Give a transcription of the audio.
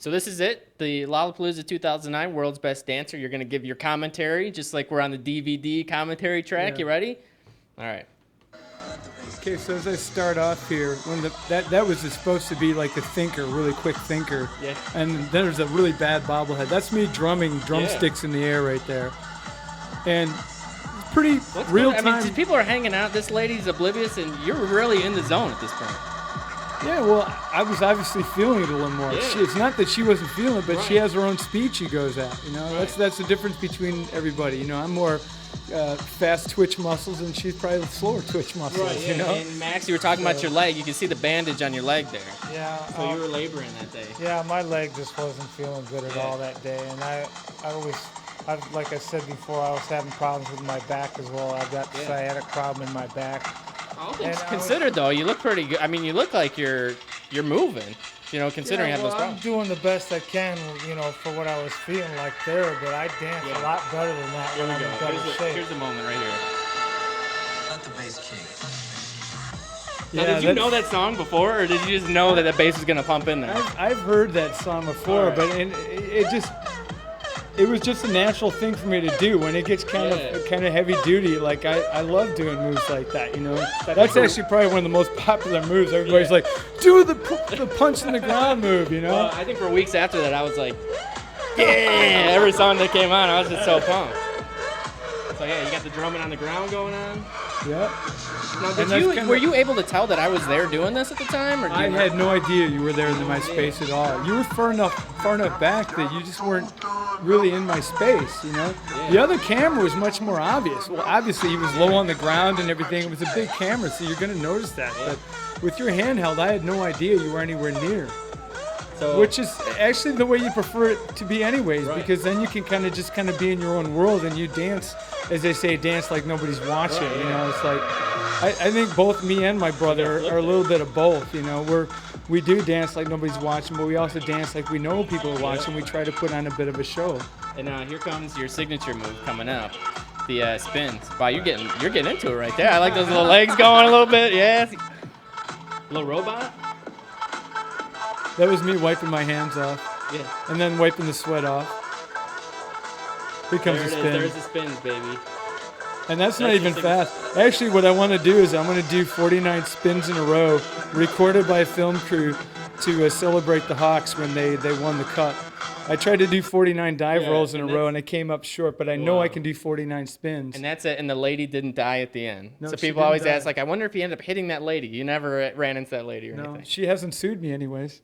So this is it, the Lollapalooza 2009 World's Best Dancer. You're going to give your commentary, just like we're on the DVD commentary track. Yeah. You ready? All right. Okay, so as I start off here, when that was supposed to be like a thinker, really quick thinker. Yeah. And then there's a really bad bobblehead. That's me drumming drumsticks in the air right there. And it's pretty real time. I mean, people are hanging out. This lady's oblivious, and you're really in the zone at this point. Yeah, well, I was obviously feeling it a little more. Yeah. It's not that she wasn't feeling it, but Right. she has her own speed she goes at. You know, Right. that's the difference between everybody. You know, I'm more fast twitch muscles, and she's probably slower twitch muscles. You know. And Max, you were talking about your leg. You can see the bandage on your leg there. Yeah. So you were laboring that day. Yeah, my leg just wasn't feeling good at all that day, and like I said before, I was having problems with my back as well. I've got sciatic problem in my back. All things considered, though, you look pretty good. I mean, you look like you're moving. You know, considering having those I'm problems. doing the best I can, you know, for what I was feeling like there, but I dance a lot better than that Here when we I'm go. in better shape. Here's the moment right here. Not the bass king. Now, did you know that song before, or did you just know that the bass was gonna pump in there? I've heard that song before, Right. but it was just a natural thing for me to do when it gets kind of heavy duty. Like I love doing moves like that, you know. That's actually probably one of the most popular moves. Everybody's like, do the punch in the ground move, you know. Well, I think for weeks after that, I was like, yeah, every song that came on, I was just so pumped. So yeah, you got the drumming on the ground going on. Yeah. Now, were you able to tell that I was there doing this at the time, or I had no idea you were there in my space at all. You were far enough back that you just weren't really in my space, you know. Yeah. The other camera was much more obvious. Well, obviously he was low on the ground and everything. It was a big camera, so you're gonna notice that. Yeah. But with your handheld, I had no idea you were anywhere near. So, Which is actually the way you prefer it to be anyways, Right. because then you can kind of be in your own world and you dance, as they say, dance like nobody's watching. Right, You yeah. know, it's like I think both me and my brother are a little bit of both. You know, we do dance like nobody's watching, but we also dance like we know people are watching. We try to put on a bit of a show. and here comes your signature move coming up, the spins. Wow, you're getting into it right there. I like those little legs going a little bit. Yeah, little robot. That was me wiping my hands off Yeah. and then wiping the sweat off. Here comes There the it spin. is. There's the spins, baby. And that's not That's even just fast. Actually, what I want to do is I'm going to do 49 spins in a row, recorded by a film crew to celebrate the Hawks when they won the cup. I tried to do 49 dive rolls in a and row, and I came up short, but I know Wow. I can do 49 spins. And that's it. And the lady didn't die at the end. No, So she people didn't always die. ask, like, I wonder if you ended up hitting that lady. You never ran into that lady or No, anything. she hasn't sued me anyways.